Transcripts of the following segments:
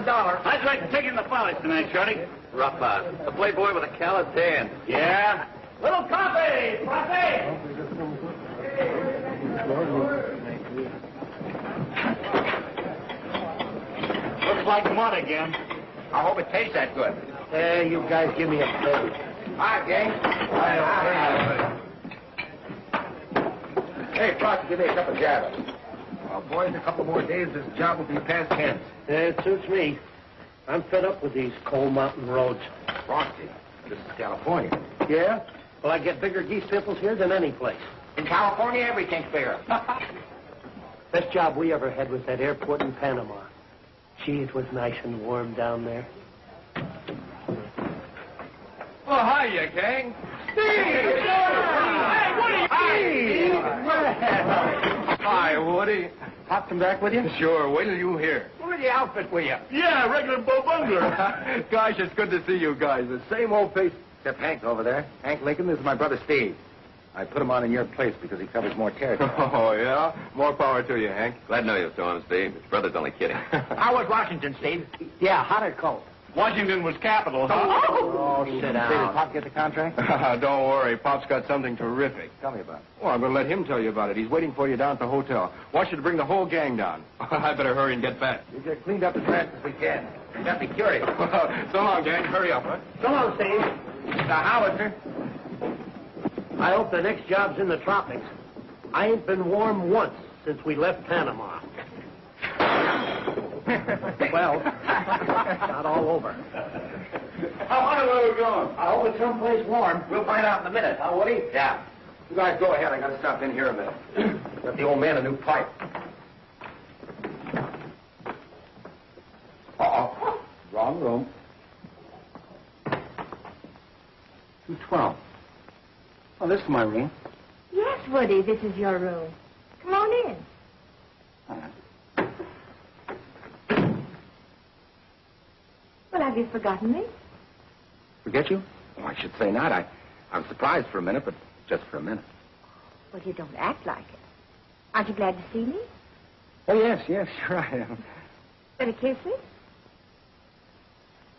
$1. I'd like to take in the polish tonight, Shorty. Rough out. A playboy with a callous hand. Yeah? Little coffee! Coffee! Looks like mud again. I hope it tastes that good. Hey, you guys give me a plate. Hi, gang. Hey, Fox, give me a cup of java. Well, boys, a couple more days, this job will be past tense. It suits me. I'm fed up with these coal mountain roads. Frosty, this is California. Yeah? Well, I get bigger geese pimples here than any place. In California, everything's bigger. Best job we ever had was that airport in Panama. Gee, it was nice and warm down there. Oh, hiya, gang. Steve! Hey, Woody! Hi, Woody. Pop come back with you? Sure, wait till you hear. Where's the outfit with you? Yeah, regular bungler. Gosh, it's good to see you guys. The same old face. Except Hank over there. Hank Lincoln, this is my brother Steve. I put him on in your place because he covers more territory. Oh, yeah? More power to you, Hank. Glad to know you, Storm, Steve. His brother's only kidding. How was Washington, Steve? Yeah, hot or cold? Washington was capital, huh? Oh, sit Did down. Pop get the contract? Don't worry. Pop's got something terrific. Tell me about it. Well, I'm going to let him tell you about it. He's waiting for you down at the hotel. Wants you to bring the whole gang down. I better hurry and get back. We get cleaned up as fast as we can. We got to be curious. So long, gang. Hurry up, huh? So long, Steve. The howitzer. I hope the next job's in the tropics. I ain't been warm once since we left Panama. Well, not all over. How high were we going? I hope it's someplace warm. We'll find out in a minute. Huh, Woody? Yeah. You guys go ahead. I got to stop in here a minute. Got the old man a new pipe. Uh-oh. Wrong room. 212. Oh, this is my room. Yes, Woody, this is your room. Come on in. All right. Well, have you forgotten me? Forget you? Oh, I should say not. I was surprised for a minute, but just for a minute. Well, you don't act like it. Aren't you glad to see me? Oh, yes, sure I am. Gonna kiss me?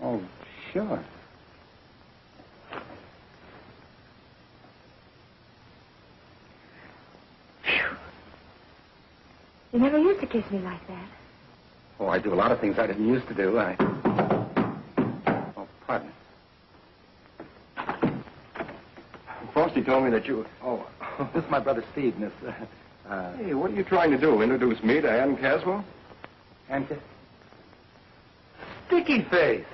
Oh, sure. Phew. You never used to kiss me like that. Oh, I do a lot of things I didn't used to do. Oh, pardon. Frosty told me that you... Oh, this is my brother Steve, Miss... Hey, what are you trying to do? Introduce me to Ann Caswell? And... Sticky Face.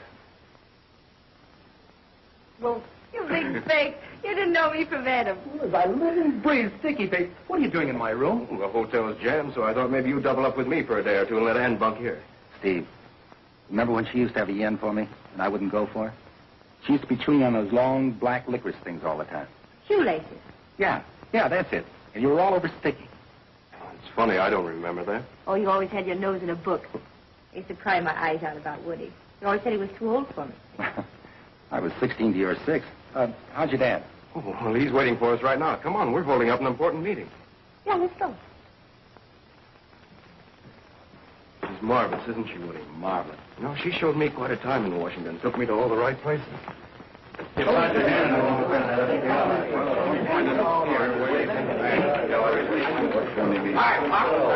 Well, you big fake. You didn't know me from Adam. As I live and breathe, Sticky Face. What are you doing in my room? The hotel's jammed, so I thought maybe you'd double up with me for a day or two and let Ann bunk here. Steve, remember when she used to have a yen for me and I wouldn't go for her? She used to be chewing on those long black licorice things all the time. Shoelaces. Yeah, that's it. And you were all over Sticky. It's funny, I don't remember that. Oh, you always had your nose in a book. I used to cry my eyes out about Woody. You always said he was too old for me. I was 16 to your 6. How's your dad? Oh, well, he's waiting for us right now. Come on, we're holding up an important meeting. Yeah, let's go. She's marvelous, isn't she, Woody? Marvelous. You know, she showed me quite a time in Washington. Took me to all the right places. Hi,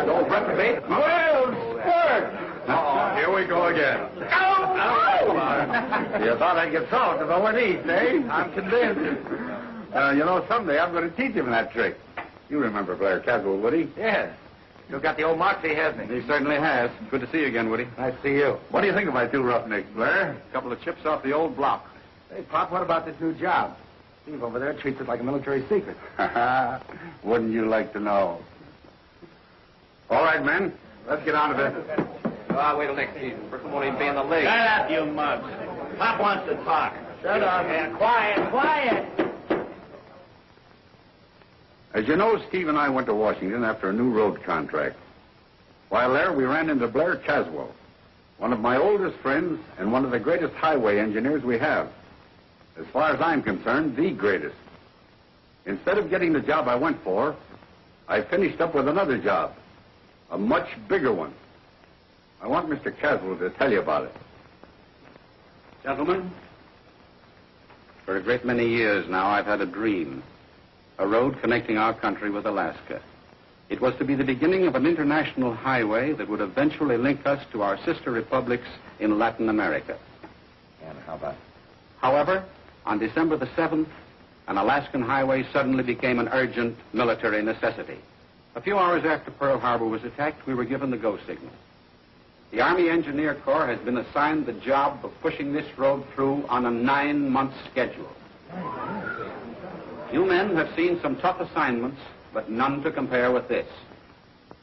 old reprobate. Well, Spurt! Oh, here we go again. You thought I'd get soft if I went east, eh? I'm convinced. Someday I'm going to teach him that trick. You remember Blair Caswell, Woody? Yes. Still got the old moxie, hasn't he? He certainly has. Good to see you again, Woody. Nice to see you. What do you think of my two roughnecks, Blair? A couple of chips off the old block. Hey, Pop, what about this new job? Steve over there treats it like a military secret. Wouldn't you like to know? All right, men. Let's get on to business. I'll wait till next season. Brooklyn won't even be in the league. Shut up, you mugs. Pop wants to talk. Shut up. Yeah, quiet. As you know, Steve and I went to Washington after a new road contract. While there, we ran into Blair Caswell, one of my oldest friends and one of the greatest highway engineers we have. As far as I'm concerned, the greatest. Instead of getting the job I went for, I finished up with another job, a much bigger one. I want Mr. Caswell to tell you about it. Gentlemen, for a great many years now, I've had a dream. A road connecting our country with Alaska. It was to be the beginning of an international highway that would eventually link us to our sister republics in Latin America. And how about? However, on December the 7th, an Alaskan highway suddenly became an urgent military necessity. A few hours after Pearl Harbor was attacked, we were given the go signal. The Army Engineer Corps has been assigned the job of pushing this road through on a 9-month schedule. You men have seen some tough assignments, but none to compare with this.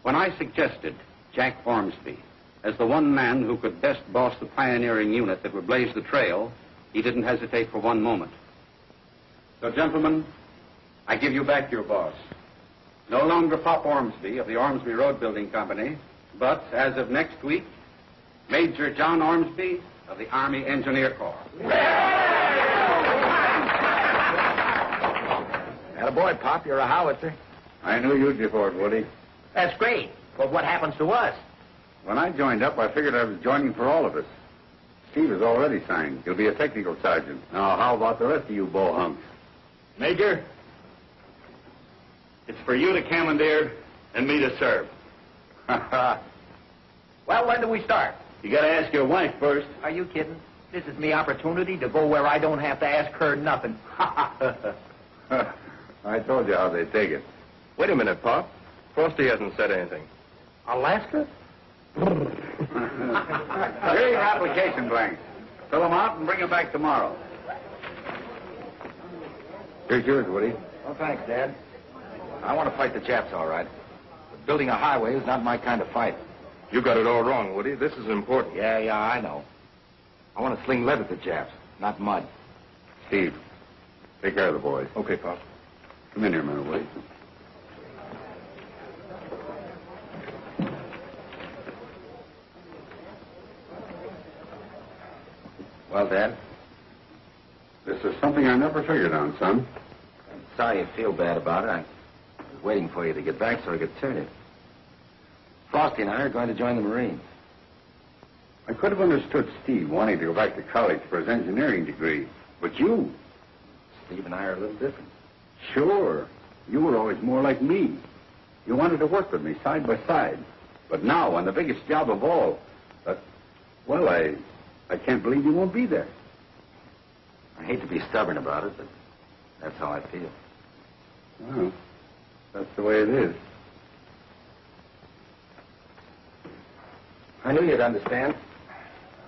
When I suggested Jack Ormsby as the one man who could best boss the pioneering unit that would blaze the trail, he didn't hesitate for one moment. So, gentlemen, I give you back your boss. No longer Pop Ormsby of the Ormsby Road Building Company, but, as of next week, Major John Ormsby of the Army Engineer Corps. Attaboy, Pop, you're a howitzer. I knew you'd be for it, Woody. That's great. But what happens to us? When I joined up, I figured I was joining for all of us. Steve is already signed. He'll be a technical sergeant. Now, how about the rest of you bohunks? Major, it's for you to commandeer and me to serve. Well, when do we start? You gotta ask your wife first. Are you kidding? This is me opportunity to go where I don't have to ask her nothing. I told you how they take it. Wait a minute, Pop. Frosty hasn't said anything. Alaska? Here are your application blanks. Fill them out and bring them back tomorrow. Here's yours, Woody. Well, thanks, Dad. I want to fight the Japs, all right. But building a highway is not my kind of fight. You got it all wrong, Woody. This is important. Yeah, I know. I want to sling lead at the Japs, not mud. Steve, take care of the boys. Okay, Pop. Come in here a minute, Woody. Well, Dad? This is something I never figured on, son. I'm sorry you feel bad about it. I was waiting for you to get back so I could tell you. Frosty and I are going to join the Marines. I could have understood Steve wanting to go back to college for his engineering degree. But you? Steve and I are a little different. Sure. You were always more like me. You wanted to work with me side by side. But now, on the biggest job of all, well, I can't believe you won't be there. I hate to be stubborn about it, but that's how I feel. Well, that's the way it is. I knew you'd understand.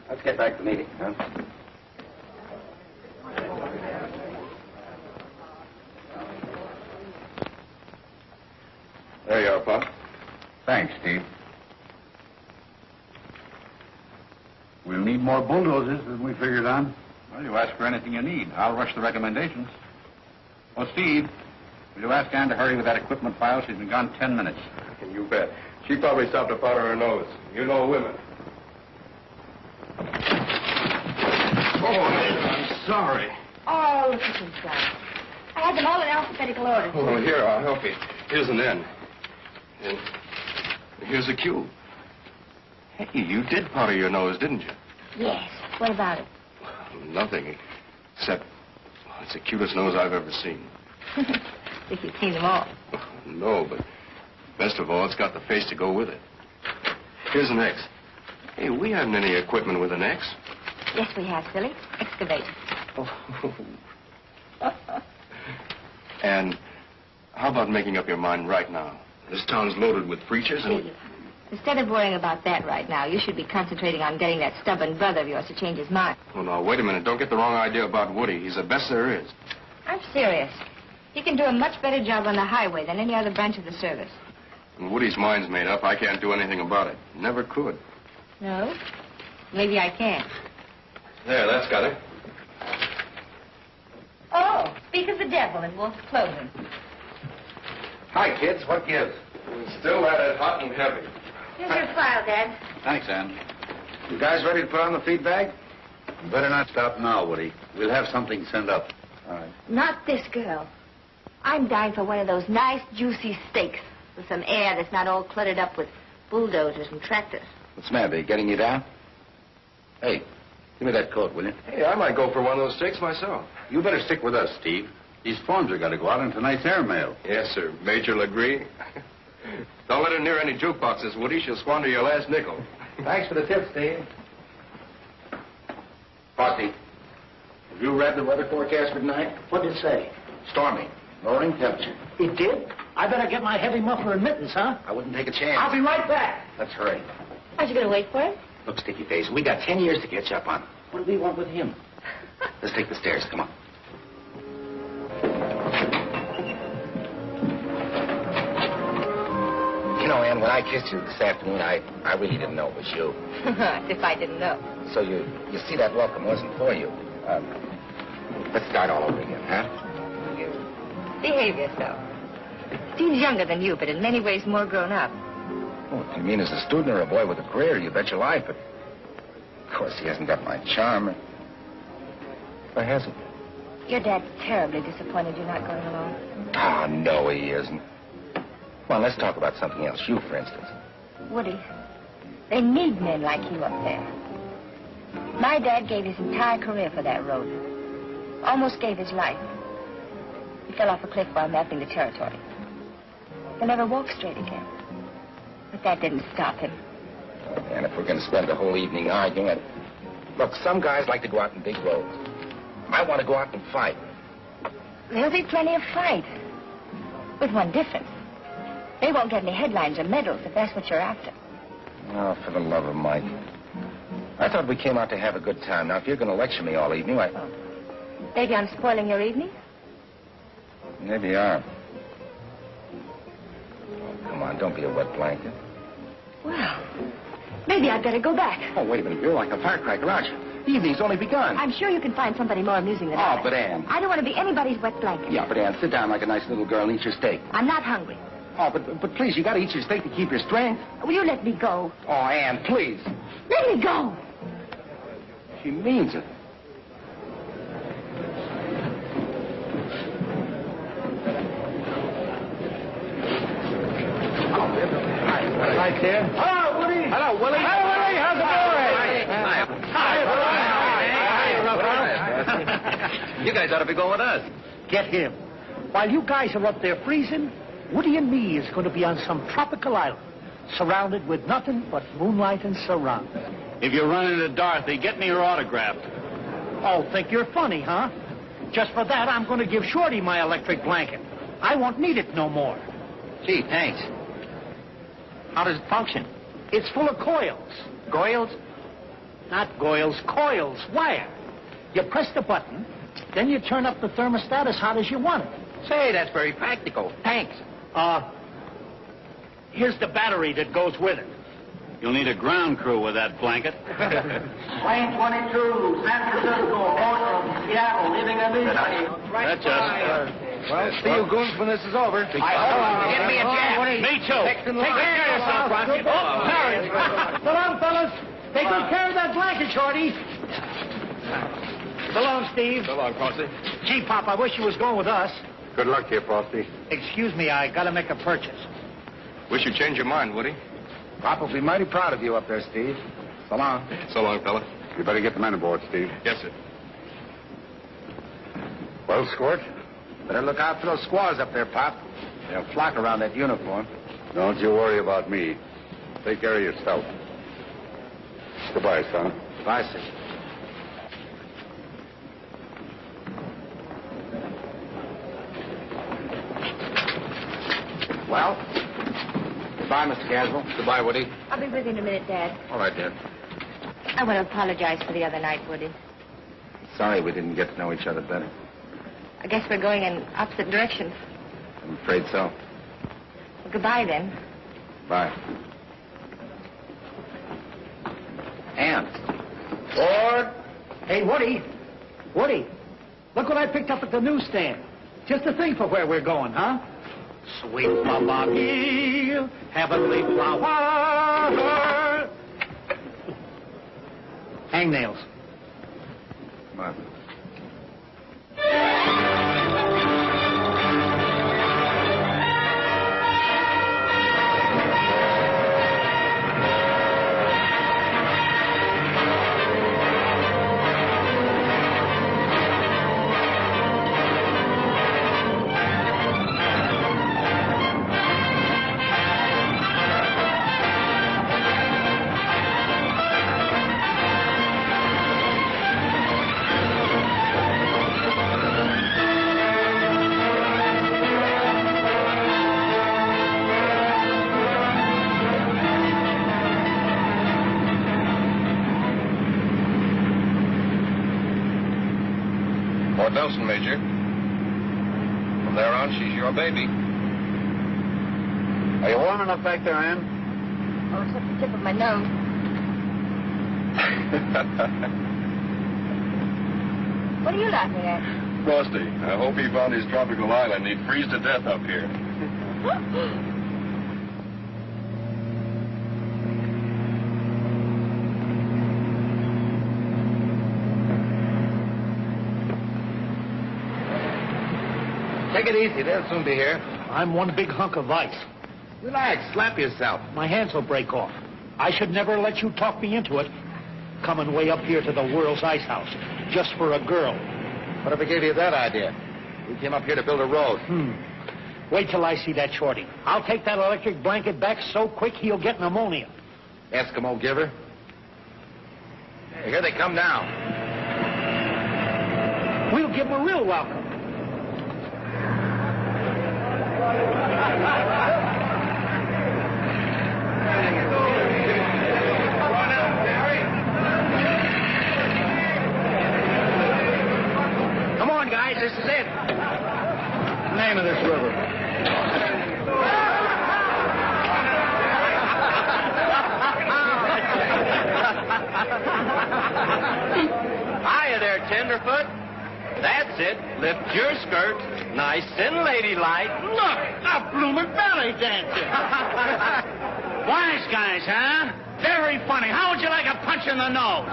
Let's get back to the meeting, huh? There you are, Pop. Thanks, Steve. We'll need more bulldozers than we figured on. Well, you ask for anything you need. I'll rush the recommendations. Oh, Steve, will you ask Ann to hurry with that equipment file? She's been gone 10 minutes. You bet. She probably stopped to powder her nose. You know women. Oh, I'm sorry. Oh, look at this guy. I had them all in alphabetical order. Oh, here, I'll help you. Here's an N. And here's a Q. Hey, you did powder your nose, didn't you? Yes. What about it? Nothing, except it's the cutest nose I've ever seen. If you've seen them all. No, but best of all, it's got the face to go with it. Here's an X. Hey, we haven't any equipment with an X. Yes, we have, silly. Excavate. And how about making up your mind right now? This town's loaded with preachers and... Steve, instead of worrying about that right now, you should be concentrating on getting that stubborn brother of yours to change his mind. Oh, now, wait a minute. Don't get the wrong idea about Woody. He's the best there is. I'm serious. He can do a much better job on the highway than any other branch of the service. When Woody's mind's made up, I can't do anything about it. Never could. No? Maybe I can. There, that's got it. Oh, speak of the devil in Wolf's Clothing. Hi, kids. What gives? Still at it, hot and heavy. Here's your file, Dad. Thanks, Ann. You guys ready to put on the feed bag? You better not stop now, Woody. We'll have something sent up. All right. Not this girl. I'm dying for one of those nice, juicy steaks with some air that's not all cluttered up with bulldozers and tractors. What's the matter? They getting you down? Hey, give me that coat, will you? Hey, I might go for one of those steaks myself. You better stick with us, Steve. These forms are going to go out in tonight's airmail. Yes, sir. Major Legree. Don't let her near any jukeboxes, Woody. She'll squander your last nickel. Thanks for the tip, Steve. Frosty, have you read the weather forecast for tonight? What did it say? Stormy. Lowering temperature. It did? I better get my heavy muffler and mittens, huh? I wouldn't take a chance. I'll be right back. Let's hurry. Aren't you going to wait for him? Look, Sticky Face, we got 10 years to catch up on. What do we want with him? Let's take the stairs. Come on. You know, Ann, when I kissed you this afternoon, I really didn't know it was you. As if I didn't know. So you see, that welcome wasn't for you. Let's start all over again, huh? You behave yourself. Steve's younger than you, but in many ways more grown up. Oh, if you mean as a student or a boy with a career, you bet your life. But, of course, he hasn't got my charm. Why hasn't? Your dad's terribly disappointed you're not going along. Ah, no, he isn't. Come on, let's talk about something else. You, for instance. Woody, they need men like you up there. My dad gave his entire career for that road. Almost gave his life. He fell off a cliff while mapping the territory. He'll never walk straight again. But that didn't stop him. Oh, man, if we're going to spend the whole evening arguing... Look, some guys like to go out in big roads. I want to go out and fight. There'll be plenty of fight. With one difference. They won't get any headlines or medals if that's what you're after. Oh, for the love of Mike. I thought we came out to have a good time. Now, if you're going to lecture me all evening, Maybe I'm spoiling your evening? Maybe you are. Oh, come on, don't be a wet blanket. Well, maybe I'd better go back. Oh, wait a minute. You're like a firecracker, aren't you? The evening's only begun. I'm sure you can find somebody more amusing than I. Oh, but Ann. I don't want to be anybody's wet blanket. Yeah, but Ann, sit down like a nice little girl and eat your steak. I'm not hungry. Oh, but please, you got to eat your steak to keep your strength. Will you let me go? Oh, Ann, please. Let me go. She means it. Right there. Hello, Woody. Hello, Willie. Hello, Willie. How's it going? You guys ought to be going with us. Get him. While you guys are up there freezing, Woody and me is going to be on some tropical island, surrounded with nothing but moonlight and surround. If you run into Dorothy, get me her autograph. Oh, think you're funny, huh? Just for that, I'm going to give Shorty my electric blanket. I won't need it no more. Gee, thanks. How does it function? It's full of coils. Goils? Not coils, coils, wire. You press the button, then you turn up the thermostat as hot as you want it. Say, that's very practical. Thanks. Here's the battery that goes with it. You'll need a ground crew with that blanket. Plane 22, San Francisco, Portland, Seattle, leaving immediately. That's us. Well, see you goons when this is over. Get me a jab. Me too. Take care of yourself, Rocky. So long, fellas. Take good care of that blanket, Shorty. So long, Steve. So long, Frosty. Gee, Pop, I wish you was going with us. Good luck to you, Frosty. Excuse me, I gotta make a purchase. Wish you'd change your mind, Woody. Pop will be mighty proud of you up there, Steve. So long. So long, fella. You better get the men aboard, Steve. Yes, sir. Well, Squirt? Better look out for those squaws up there, Pop. They'll flock around that uniform. Don't you worry about me. Take care of yourself. Goodbye, son. Bye, sir. Well, goodbye, Mr. Caswell. Goodbye, Woody. I'll be with you in a minute, Dad. All right, Dad. I want to apologize for the other night, Woody. Sorry we didn't get to know each other better. I guess we're going in opposite directions. I'm afraid so. Well, goodbye, then. Bye. Ann. Ford. Hey, Woody. Woody, look what I picked up at the newsstand. Just the thing for where we're going, huh? Sweet Mama Hill, heavenly flower. Hangnails. Come on. Belson, Major. From there on, she's your baby. Are you warm enough back there, Ann? Oh, except the tip of my nose. What are you laughing at? Frosty, I hope he found his tropical island. He'd freeze to death up here. Take it easy. They'll soon be here. I'm one big hunk of ice. Relax. Slap yourself. My hands will break off. I should never let you talk me into it. Coming way up here to the world's ice house, just for a girl. What if I gave you that idea? We came up here to build a road. Wait till I see that shorty. I'll take that electric blanket back so quick he'll get pneumonia. Eskimo giver. Hey, here they come now. We'll give him a real welcome. Come on, guys. This is it. Name of this river. Hiya there, tenderfoot. That's it. Lift your skirt. Nice and ladylike. Look, a bloomin' belly dancing. Wise guys, huh? Very funny. How would you like a punch in the nose?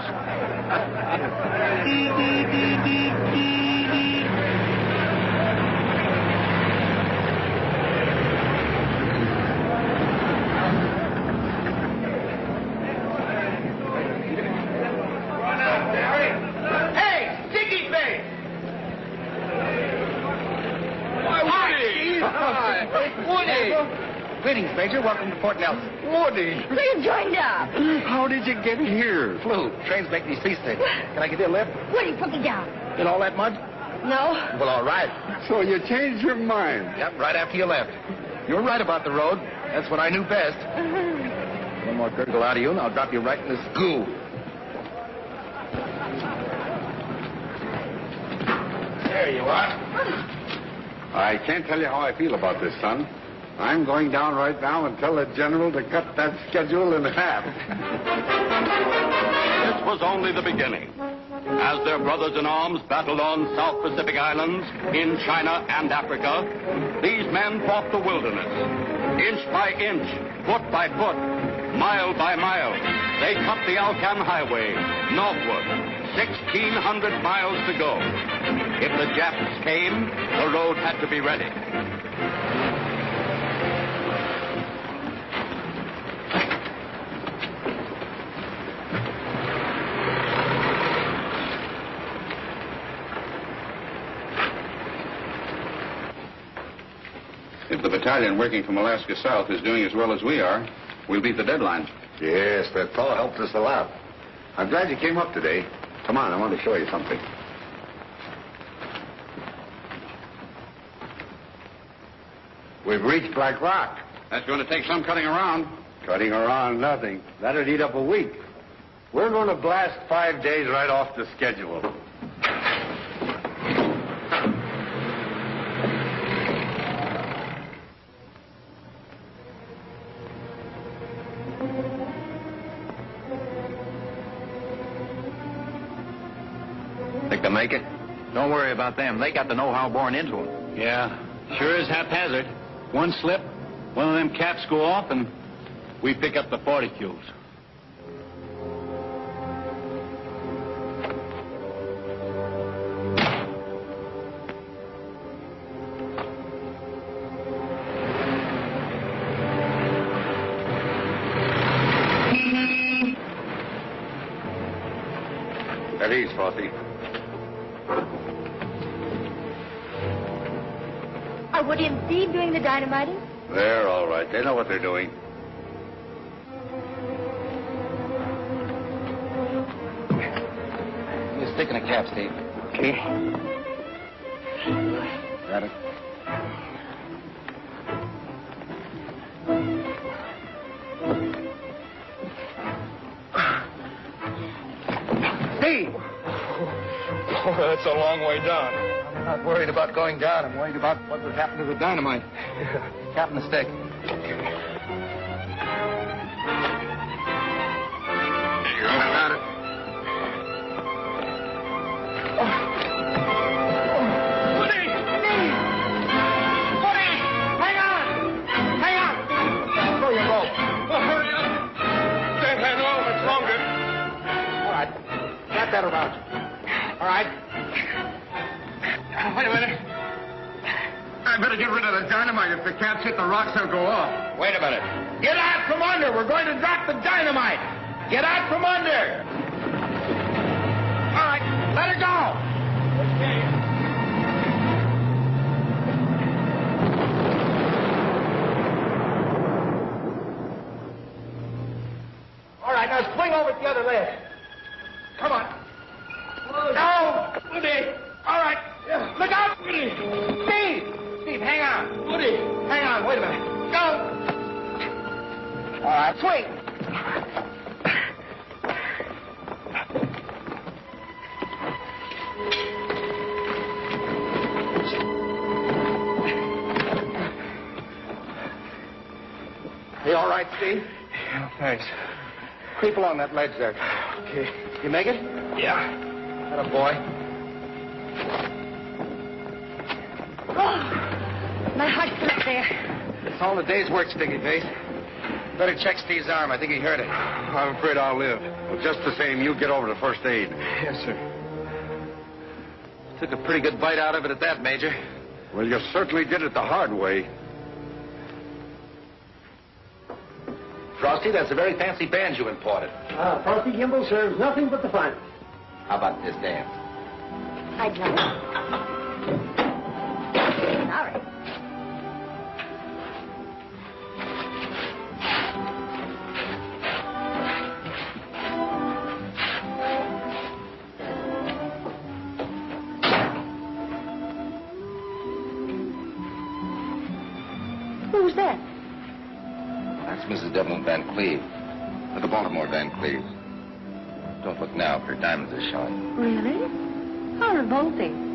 Hey, Sticky Face! Woody! Greetings, Major. Welcome to Port Nelson. Woody! So you joined up. How did you get here? Flu. Trains make me seasick. Can I give you a lift? Woody, put me down. In all that mud? No. Well, all right. So you changed your mind. Yep, right after you left. You were right about the road. That's what I knew best. One more gurgle out of you, and I'll drop you right in this goo. There you are. I can't tell you how I feel about this, son. I'm going down right now and tell the general to cut that schedule in half. This was only the beginning. As their brothers-in-arms battled on South Pacific Islands, in China and Africa, these men fought the wilderness. Inch by inch, foot by foot, mile by mile, they cut the Alcan Highway northward. 1,600 miles to go. If the Japs came, the road had to be ready. If the battalion working from Alaska South is doing as well as we are, we'll beat the deadline. Yes, that fellow helped us a lot. I'm glad you came up today. Come on, I want to show you something. We've reached Black Rock. That's going to take some cutting around. Cutting around nothing. That'll eat up a week. We're going to blast 5 days right off the schedule. Think they'll make it? Don't worry about them. They got the know-how born into them. Yeah, sure is haphazard. One slip, one of them caps go off, and we pick up the 40-Qs. At ease, Frosty. Are Woody and Steve doing the dynamiting? They're all right. They know what they're doing. You stick in a cap, Steve. Okay. Got it. Steve! Oh, that's a long way down. not worried about going down. I'm worried about what would happen to the dynamite. Captain the stick. You got it. That around you. All right. Wait a minute. I better get rid of the dynamite. If the caps hit the rocks, they'll go off. Wait a minute. Get out from under. We're going to drop the dynamite. Get out from under. All right. Let her go. Okay. All right. Now swing over to the other leg. Come on. No! Woody! All right. Look out, Woody! Steve, hang on. Woody, hang on. Wait a minute. Go! All right, swing. You all right, Steve? Yeah, thanks. Creep along that ledge there. Okay. You make it? Yeah. Atta boy. Oh, my heart's still up there. It's all the day's work, Sticky Face. Better check Steve's arm. I think he hurt it. I'm afraid I'll live. Well, just the same, you get over to first aid. Yes, sir. Took a pretty good bite out of it at that, Major. Well, you certainly did it the hard way. Frosty, that's a very fancy band you imported. Frosty Gimbal serves nothing but the finest. How about this dance? I'd like it. All right. Who's that? That's Mrs. Devlin Van Cleve, of the Baltimore Van Cleves. Don't look now, her diamonds are showing. Really? How revolting.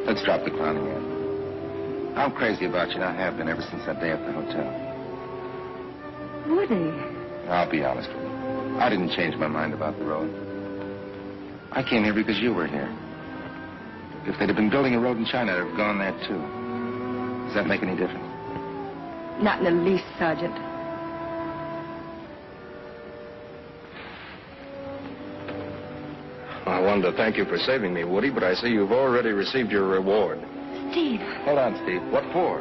Let's drop the clowning in. I'm crazy about you, and I have been ever since that day at the hotel. Woody. I'll be honest with you. I didn't change my mind about the road. I came here because you were here. If they'd have been building a road in China, I'd have gone there, too. Does that make any difference? Not in the least, Sergeant. I wanted to thank you for saving me, Woody, but I see you've already received your reward. Steve. Hold on, Steve. What for?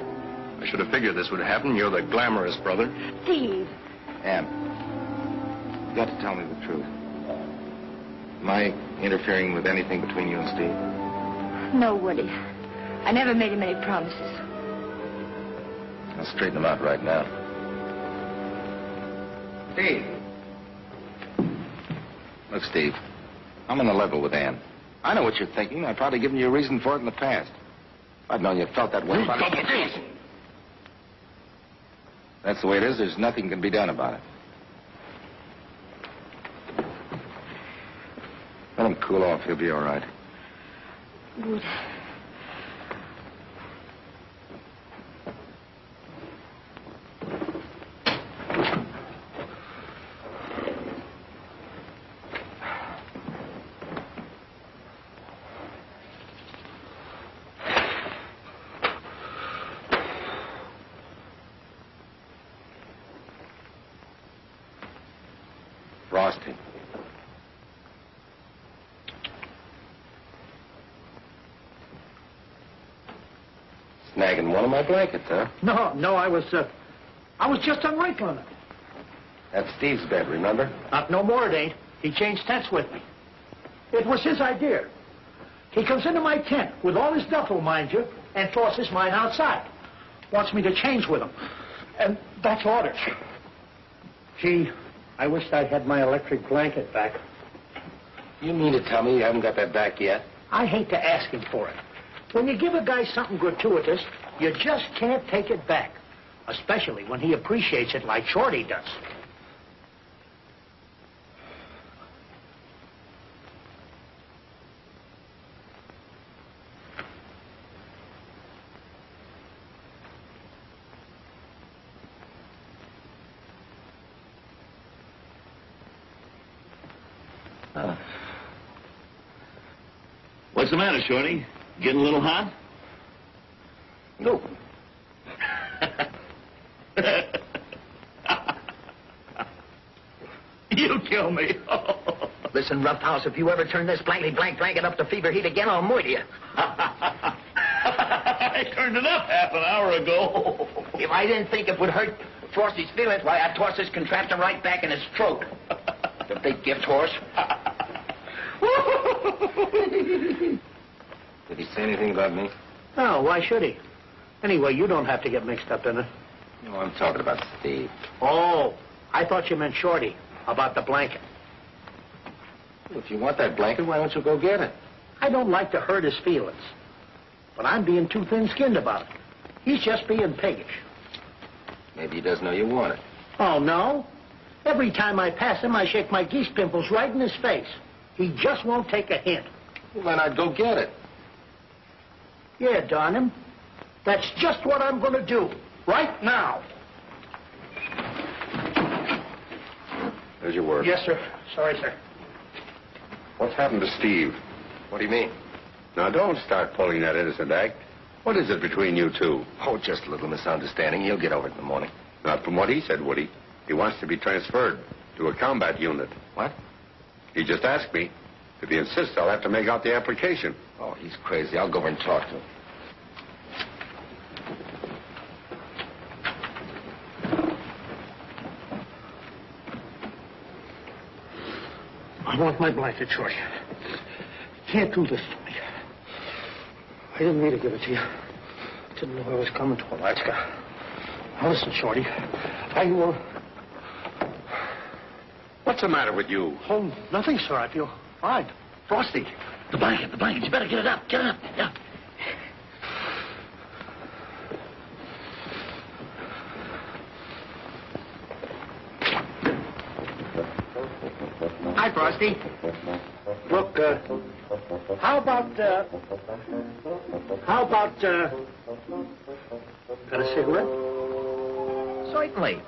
I should have figured this would happen. You're the glamorous brother. Steve. Ann, you got to tell me the truth. Am I interfering with anything between you and Steve? No, Woody. I never made him any promises. I'll straighten them out right now. Steve. Look, Steve, I'm on the level with Ann. I know what you're thinking. I've probably given you a reason for it in the past. If I'd known you felt that way. That's the way it is. There's nothing can be done about it. Let him cool off. He'll be all right. Woody. Frosty. Snagging one of my blankets, huh? No, I was just unwrinkling it. That's Steve's bed, remember? Not no more, it ain't. He changed tents with me. It was his idea. He comes into my tent with all his duffel, mind you, and tosses mine outside. Wants me to change with him. And that's orders. Gee, I wished I had my electric blanket back. You mean to tell me you haven't got that back yet? I hate to ask him for it. When you give a guy something gratuitous, you just can't take it back. Especially when he appreciates it like Shorty does. What's the matter, Shorty? Getting a little hot? No. You kill me. Listen, roughhouse, if you ever turn this blanket up to fever heat again, I'll murder you. I turned it up half an hour ago. If I didn't think it would hurt Frosty's feelings, why, I'd toss this contraption right back in his throat. The big gift horse. Did he say anything about me? No, why should he? Anyway, you don't have to get mixed up in it. No, I'm talking about Steve. Oh, I thought you meant Shorty, about the blanket. If you want that blanket, why don't you go get it? I don't like to hurt his feelings, but I'm being too thin-skinned about it. He's just being piggish. Maybe he doesn't know you want it. Oh, no? Every time I pass him, I shake my geese pimples right in his face. He just won't take a hint. Well, then I'd go get it. Yeah, darn him. That's just what I'm going to do, right now. There's your word. Yes, sir. Sorry, sir. What's happened to Steve? What do you mean? Now, don't start pulling that innocent act. What is it between you two? Oh, just a little misunderstanding. He'll get over it in the morning. Not from what he said, Woody. He wants to be transferred to a combat unit. What? He just asked me. If he insists, I'll have to make out the application. Oh, he's crazy. I'll go over and talk to him. I want my blanket, Shorty. You can't do this to me. I didn't mean to give it to you. Didn't know I was coming to Alaska. Now listen, Shorty. What's the matter with you? Oh, nothing, sir. I feel fine. Frosty. The blanket. You better get it up. Get it up. Yeah. Hi, Frosty. Look, how about, got a cigarette? Certainly.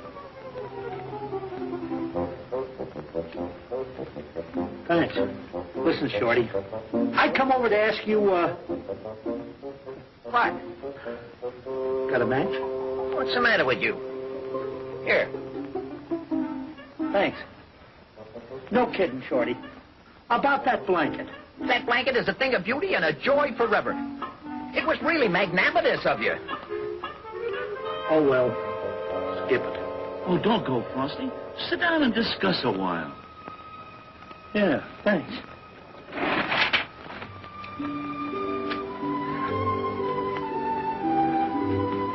Thanks. Listen, Shorty, I come over to ask you, what? Got a match? What's the matter with you? Here. Thanks. No kidding, Shorty. About that blanket. That blanket is a thing of beauty and a joy forever. It was really magnanimous of you. Oh, well, skip it. Oh, don't go, Frosty. Sit down and discuss a while. Yeah, thanks.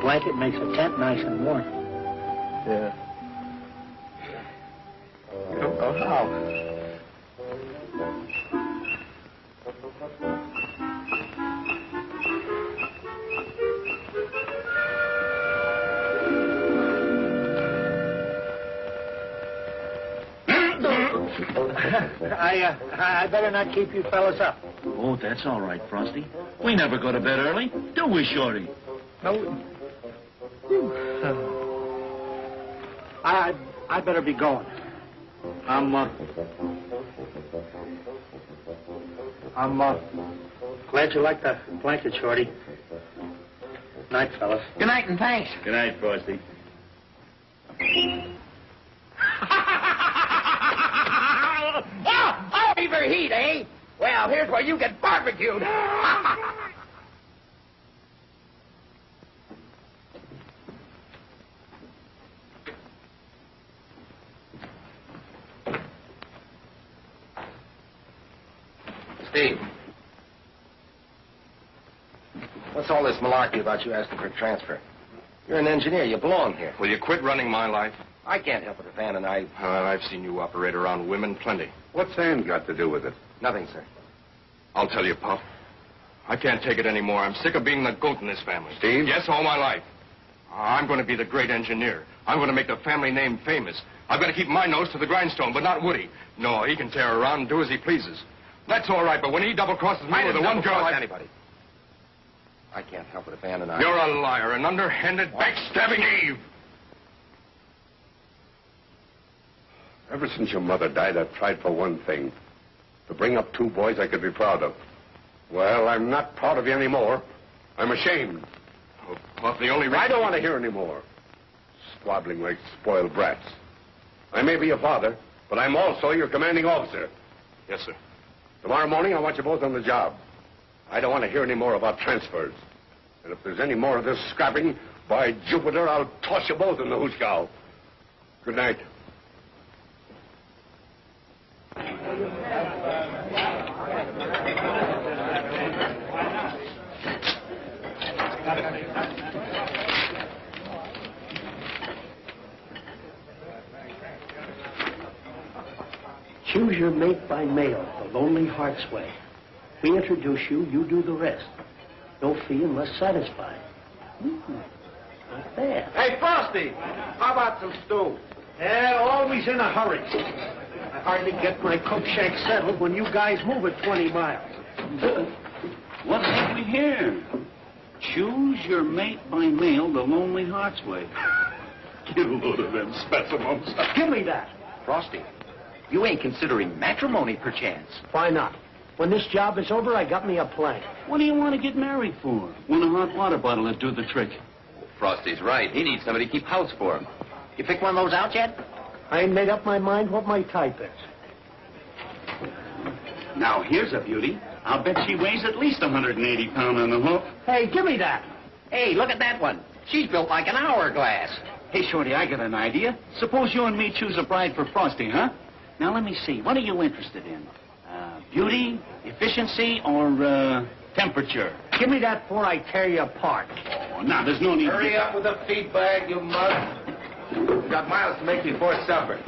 Blanket makes a tent nice and warm. Yeah. Oh, how? I better not keep you fellas up. Oh, that's all right, Frosty. We never go to bed early, do we, Shorty? No. I better be going. I'm glad you like the blanket, Shorty. Night, fellas. Good night and thanks. Good night, Frosty. Oh, fever heat, eh? Well, here's where you get barbecued. Steve. What's all this malarkey about you asking for a transfer? You're an engineer. You belong here. Will you quit running my life? I can't help it if Ann and I... I've seen you operate around women plenty. What's Ann got to do with it? Nothing, sir. I'll tell you, Puff. I can't take it anymore. I'm sick of being the goat in this family. Steve? Yes, all my life. I'm going to be the great engineer. I'm going to make the family name famous. I've got to keep my nose to the grindstone, but not Woody. No, he can tear around and do as he pleases. That's all right, but when he double-crosses me with the one girl anybody. I can't help it if Ann and I... You're a liar, an underhanded, backstabbing Eve. Ever since your mother died, I've tried for one thing. to bring up two boys I could be proud of. Well, I'm not proud of you anymore. I'm ashamed. Well, the only reason... I don't want to hear any more. Squabbling like spoiled brats. I may be your father, but I'm also your commanding officer. Yes, sir. Tomorrow morning, I want you both on the job. I don't want to hear any more about transfers. And if there's any more of this scrapping, by Jupiter, I'll toss you both in the hoosegow. Good night. Choose your mate by mail, the Lonely Heart's Way. We introduce you, you do the rest. No fee unless satisfied. Not bad. Hey, Frosty, how about some stew? And always in a hurry. I hardly get my cook shack settled when you guys move at 20 miles. What have we here? Choose your mate by mail the Lonely Heart's Way. Get a load of them specimens. Give me that. Frosty, you ain't considering matrimony, perchance. Why not? When this job is over, I got me a plan. What do you want to get married for? When a hot water bottle would do the trick. Frosty's right. He needs somebody to keep house for him. You pick one of those out yet? I ain't made up my mind what my type is. Now, here's a beauty. I'll bet she weighs at least 180 pounds on the hoof. Hey, give me that. Hey, look at that one. She's built like an hourglass. Hey, Shorty, I got an idea. Suppose you and me choose a bride for Frosty, huh? Now, let me see. What are you interested in? Beauty, efficiency, or temperature? Give me that before I tear you apart. Oh, now, there's no need to... Hurry up with the feed bag, you mug. We've got miles to make before supper.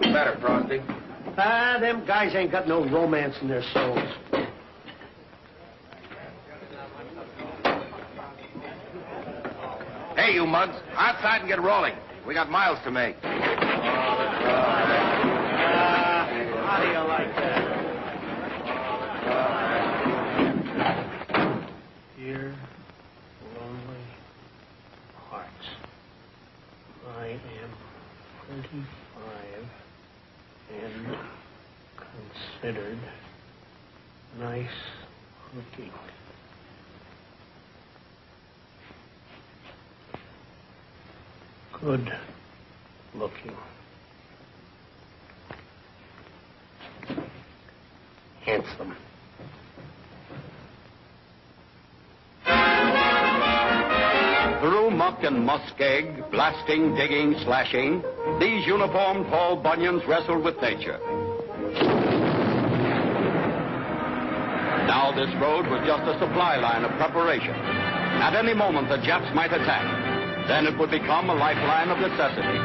Better, Frosty. Them guys ain't got no romance in their souls. Hey, you mugs, outside and get rolling. We got miles to make. How do you like that? Dear lonely hearts, I am 35 and considered nice looking. Good looking. Handsome. Through muck and muskeg, blasting, digging, slashing, these uniformed tall bunions wrestled with nature. Now this road was just a supply line of preparation. At any moment, the Japs might attack. Then it would become a lifeline of necessity.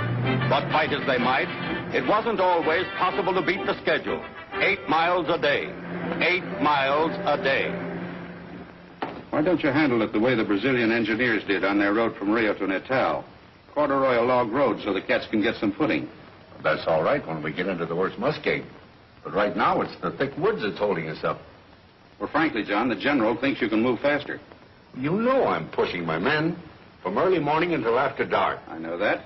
But fight as they might, it wasn't always possible to beat the schedule. 8 miles a day. 8 miles a day. Why don't you handle it the way the Brazilian engineers did on their road from Rio to Natal? Corduroy a log road so the cats can get some footing. That's all right when we get into the worst muskeg. But right now, it's the thick woods that's holding us up. Well, frankly, John, the general thinks you can move faster. You know I'm pushing my men from early morning until after dark. I know that.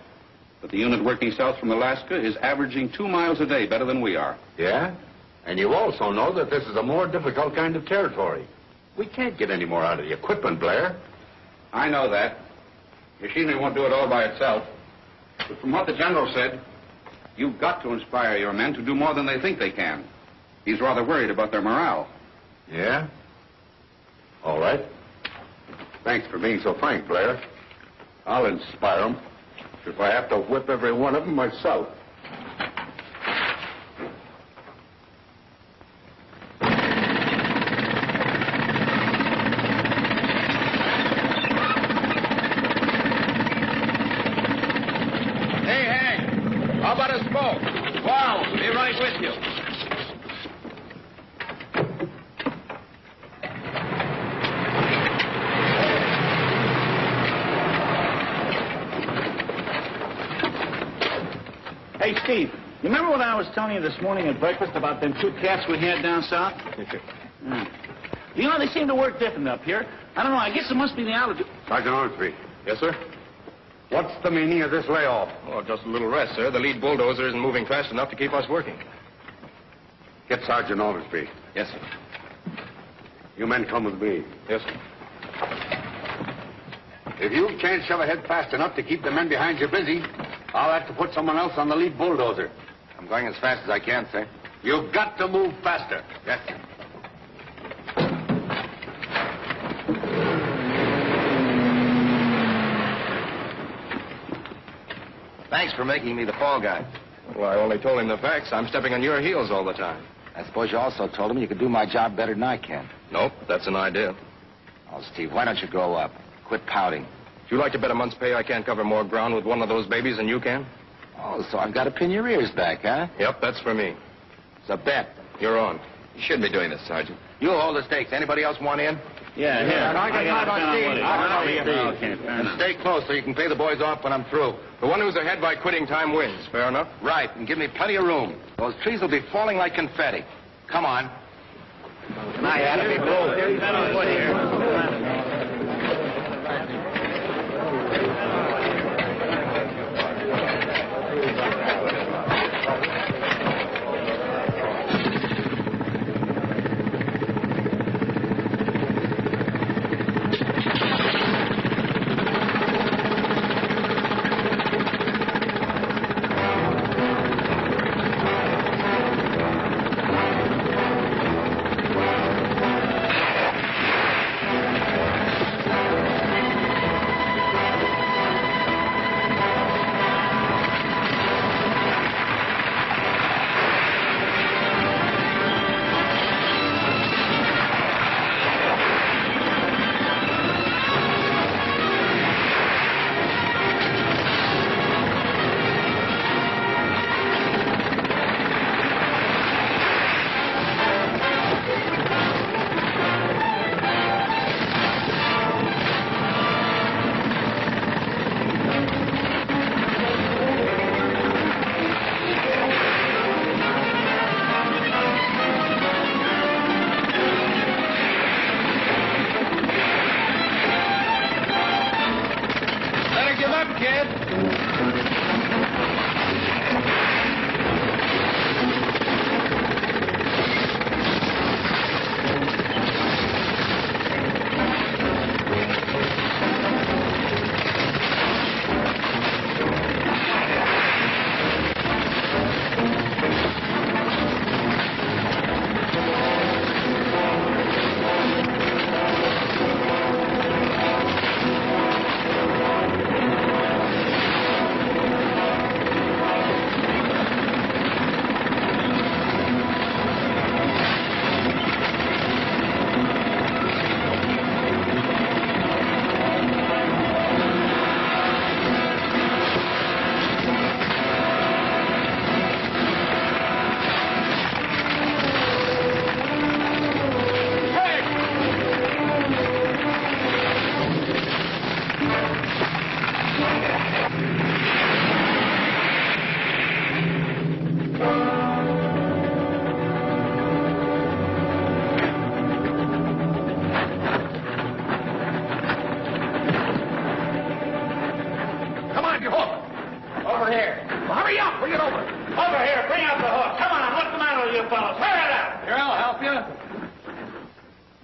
But the unit working south from Alaska is averaging 2 miles a day better than we are. Yeah? And you also know that this is a more difficult kind of territory. We can't get any more out of the equipment, Blair. I know that. Machinery won't do it all by itself. But from what the general said, you've got to inspire your men to do more than they think they can. He's rather worried about their morale. Yeah? All right. Thanks for being so frank, Blair. I'll inspire them if I have to whip every one of them myself. Hey, Steve, you remember what I was telling you this morning at breakfast about them 2 cats we had down south? You know, they seem to work different up here. I don't know, I guess it must be the altitude. Sergeant Ormsby. Yes, sir? What's the meaning of this layoff? Oh, just a little rest, sir. The lead bulldozer isn't moving fast enough to keep us working. Get Sergeant Aldersby. Yes, sir. You men come with me. Yes, sir. If you can't shove ahead fast enough to keep the men behind you busy, I'll have to put someone else on the lead bulldozer. I'm going as fast as I can, sir. You've got to move faster. Yes, sir. Thanks for making me the fall guy. Well, I only told him the facts. I'm stepping on your heels all the time. I suppose you also told him you could do my job better than I can. Nope, that's an idea. Oh, Steve, why don't you grow up? Quit pouting. Would you like to bet a month's pay I can't cover more ground with one of those babies than you can? Oh, so I've got to pin your ears back, huh? Yep, that's for me. It's a bet. You're on. You shouldn't be doing this, Sergeant. You hold the stakes. Anybody else want in? Yeah, here. And I got on Steve. Okay, fair And enough. stay close so you can pay the boys off when I'm through. The one who's ahead by quitting time wins. Fair enough? Right, and give me plenty of room. Those trees will be falling like confetti. Come on. I had to be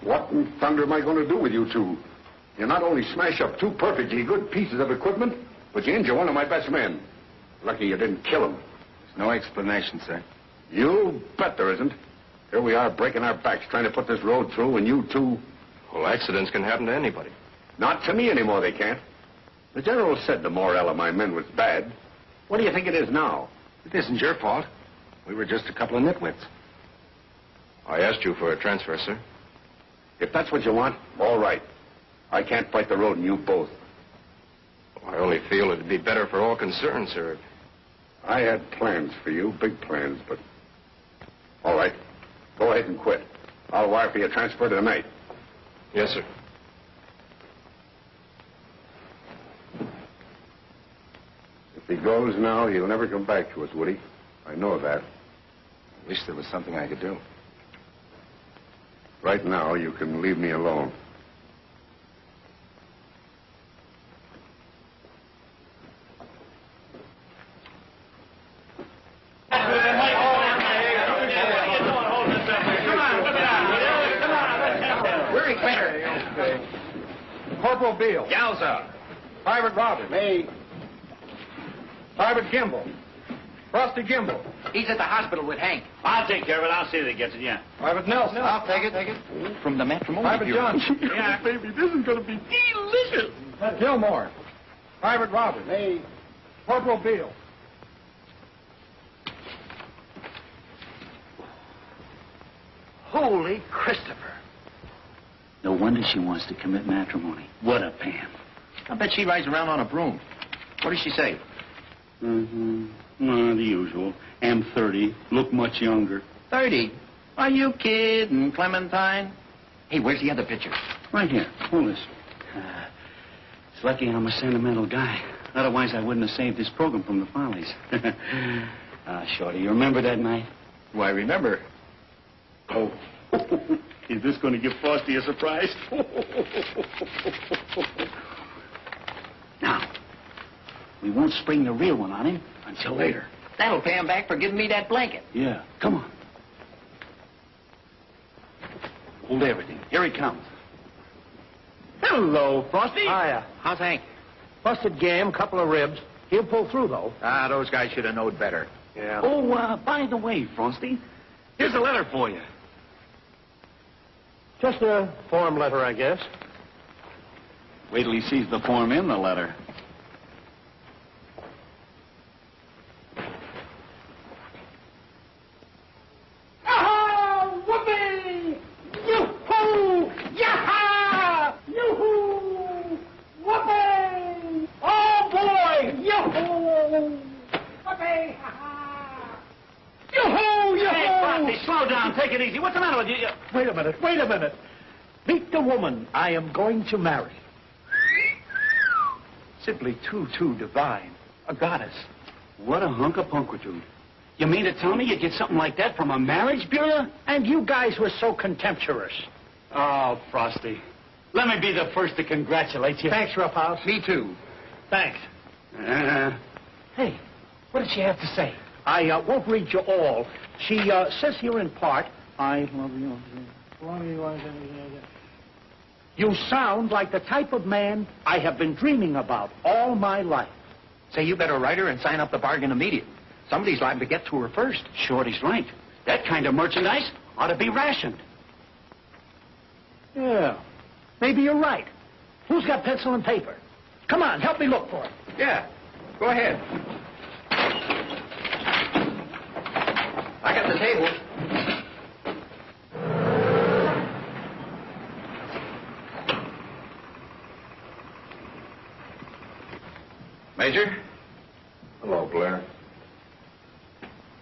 What in thunder am I going to do with you two? You not only smash up two perfectly good pieces of equipment, but you injure one of my best men. Lucky you didn't kill him. There's no explanation, sir. You bet there isn't. Here we are breaking our backs trying to put this road through, and you two... Well, accidents can happen to anybody. Not to me anymore, they can't. The general said the morale of my men was bad. What do you think it is now? It isn't your fault. We were just a couple of nitwits. I asked you for a transfer, sir. If that's what you want, all right. I can't fight the road and you both. I only feel it'd be better for all concerned, sir. I had plans for you, big plans, but... All right. Go ahead and quit. I'll wire for your transfer tonight. Yes, sir. If he goes now, he'll never come back to us, Woody. I know that. I wish there was something I could do. Right now, you can leave me alone. Corporal Beale. Yowza. Private Roberts. Me. Private Gimble. Frosty Gimble. He's at the hospital with Hank. I'll take care of it. I'll see that he gets it, yeah. Private Nelson. I'll take it. From the matrimonial Private bureau. Johnson. Yeah. Baby, this is going to be delicious. Gilmore. Private Roberts. Me. Corporal Beale. Holy Christopher. No wonder she wants to commit matrimony. What a Pam. I bet she rides around on a broom. What does she say? Mm-hmm. The usual. Am 30. Look much younger. 30? Are you kidding, Clementine? Hey, where's the other picture? Right here. Hold this. It's lucky I'm a sentimental guy. Otherwise, I wouldn't have saved this program from the Follies. Shorty, you remember that night? Why, remember. Oh. Is this going to give Frosty a surprise? Now, we won't spring the real one on him until later. That'll pay him back for giving me that blanket. Yeah. Come on. Hold everything. Here he comes. Hello, Frosty. Hiya. How's Hank? Busted gam, couple of ribs. He'll pull through, though. Ah, those guys should have known better. Yeah. Oh, by the way, Frosty, here's a letter for you. Just a form letter, I guess. Wait till he sees the form in the letter. Oh, whoopee! Yoo-hoo! Yaha! Yoo-hoo! Whoopee! Oh, boy! Yoo-hoo! Whoopee! Ha-ha! Yoo-hoo! Yoo-hoo! Hey, Frosty, slow down. Take it easy. What's the matter with you? Wait a minute. Meet the woman I am going to marry. Simply too divine. A goddess. What a hunk of punkwitude. You mean to tell me you get something like that from a marriage bureau? And you guys were so contemptuous. Oh, Frosty. Let me be the first to congratulate you. Thanks, Roughhouse. Me too. Thanks. Hey, what did she have to say? I won't read you all. She says here in part, I love you. You sound like the type of man I have been dreaming about all my life. Say, you better write her and sign up the bargain immediate. Somebody's liable to get to her first. Shorty's right. That kind of merchandise ought to be rationed. Yeah, maybe you're right. Who's got pencil and paper? Come on, help me look for it. Yeah, go ahead. I got the table. Major? Hello, Blair.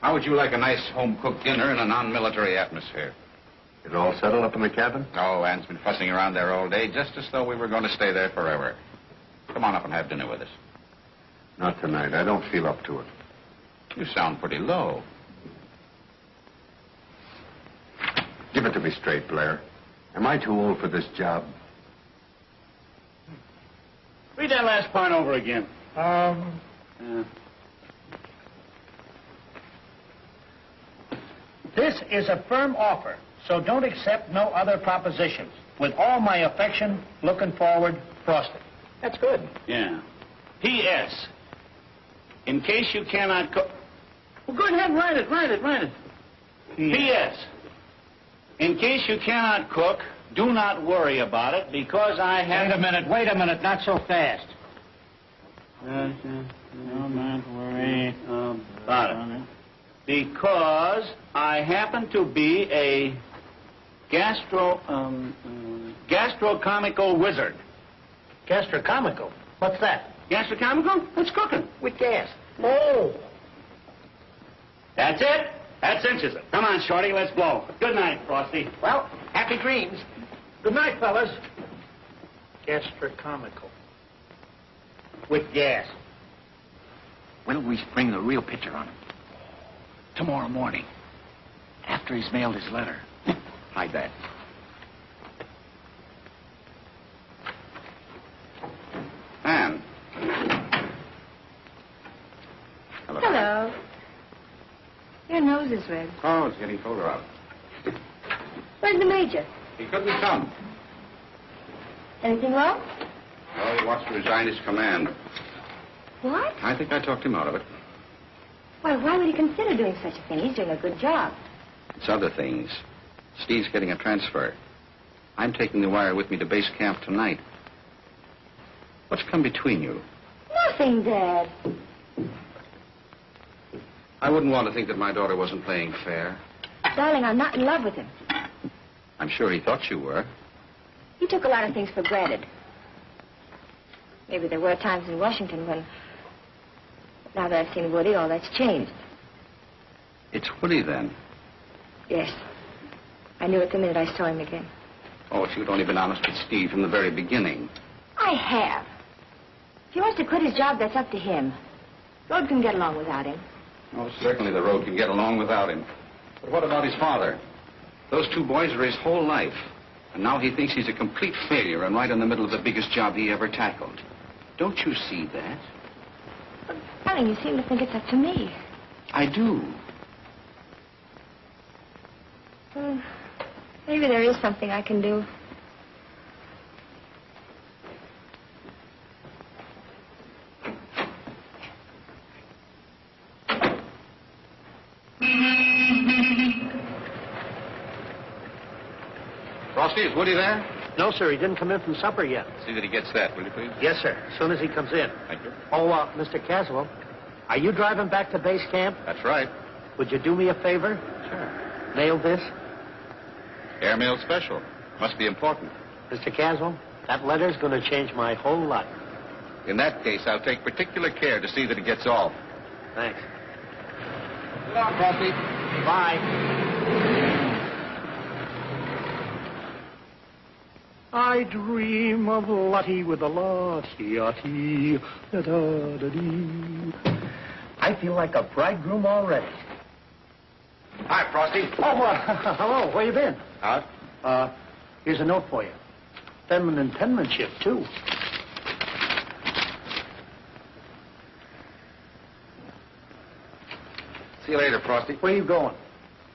How would you like a nice home-cooked dinner in a non-military atmosphere? It all settled up in the cabin? Oh, Ann's been fussing around there all day, just as though we were going to stay there forever. Come on up and have dinner with us. Not tonight. I don't feel up to it. You sound pretty low. Give it to me straight, Blair. Am I too old for this job? Read that last part over again. This is a firm offer, so don't accept no other propositions. With all my affection, looking forward, Frosty. That's good. Yeah. P.S. In case you cannot cook... Well, go ahead, write it. P.S. In case you cannot cook, do not worry about it, because I have... Wait a minute, not so fast. Do not worry about it. Because I happen to be a gastrocomical wizard. Gastrocomical? What's that? Gastrocomical? It's cooking with gas. Oh. That's it. That cinches it. Come on, Shorty, let's blow. Good night, Frosty. Well, Happy dreams. good night, fellas. Gastrocomical. With gas. When will we spring the real picture on him? Tomorrow morning. After he's mailed his letter. Hide that. Ann. Hello. Your nose is red. Oh, it's getting colder out. Where's the Major? He couldn't come. Anything wrong? Well, he wants to resign his command. What? I think I talked him out of it. Well, why would he consider doing such a thing? He's doing a good job. It's other things. Steve's getting a transfer. I'm taking the wire with me to base camp tonight. What's come between you? Nothing, Dad. I wouldn't want to think that my daughter wasn't playing fair. Darling, I'm not in love with him. I'm sure he thought you were. He took a lot of things for granted. Maybe there were times in Washington when, now that I've seen Woody, all that's changed. It's Woody, then. Yes. I knew it the minute I saw him again. Oh, if you'd only been honest with Steve from the very beginning. I have. If he wants to quit his job, that's up to him. Road can get along without him. Oh, certainly the road can get along without him. But what about his father? Those two boys are his whole life. And now he thinks he's a complete failure and right in the middle of the biggest job he ever tackled. Don't you see that? But, darling, you seem to think it's up to me. I do. Maybe there is something I can do. Frosty, is Woody there? No, sir, he didn't come in from supper yet. See that he gets that, will you, please? Yes, sir, as soon as he comes in. Thank you. Oh, Mr. Caswell, are you driving back to base camp? That's right. Would you do me a favor? Sure. Mail this? Airmail special. Must be important. Mr. Caswell, that letter's going to change my whole life. In that case, I'll take particular care to see that it gets off. Thanks. Good on, Frosty. Bye. I dream of Lottie with a Lottie-ottie, da-da-da-dee. I feel like a bridegroom already. Hi, Frosty. Oh, hello. Where you been? Out. Here's a note for you. Feminine penmanship, too. See you later, Frosty. Where you going?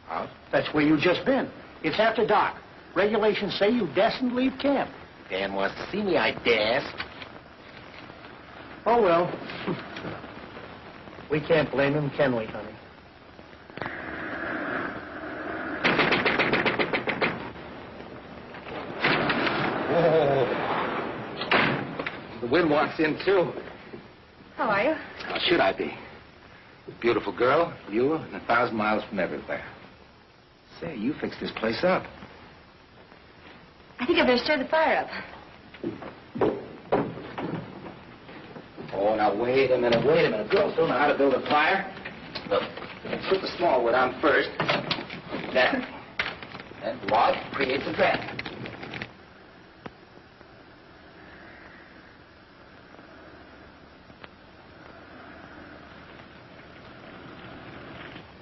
Out. That's where you just been. It's after dark. Regulations say you dasn't leave camp. Dan wants to see me, I dash. Oh, well. We can't blame him, can we, honey? The wind wants in, too. How are you? How should I be? Beautiful girl, you, and 1,000 miles from everywhere. Say, you fixed this place up. I think I better stir the fire up. Oh, now, wait a minute. Girls don't know how to build a fire. Look, put the small wood on first. There. That log creates a draft.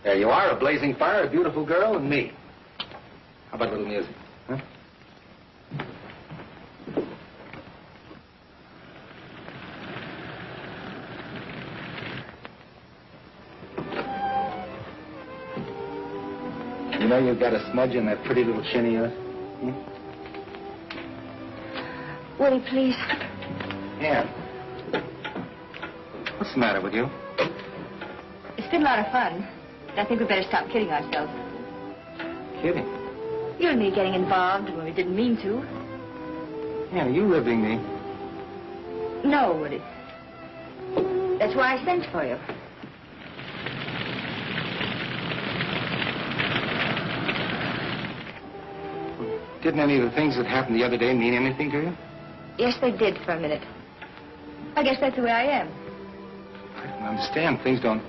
There you are, a blazing fire, a beautiful girl, and me. How about a little music, huh? You know you've got a smudge in that pretty little chin of yours? Woody, please. Ann. What's the matter with you? It's been a lot of fun. I think we better stop kidding ourselves. Kidding. You and me getting involved when we didn't mean to. Ann, are you ribbing me? No, Woody. That's why I sent for you. Didn't any of the things that happened the other day mean anything to you? Yes, they did for a minute. I guess that's the way I am. I don't understand. Things don't...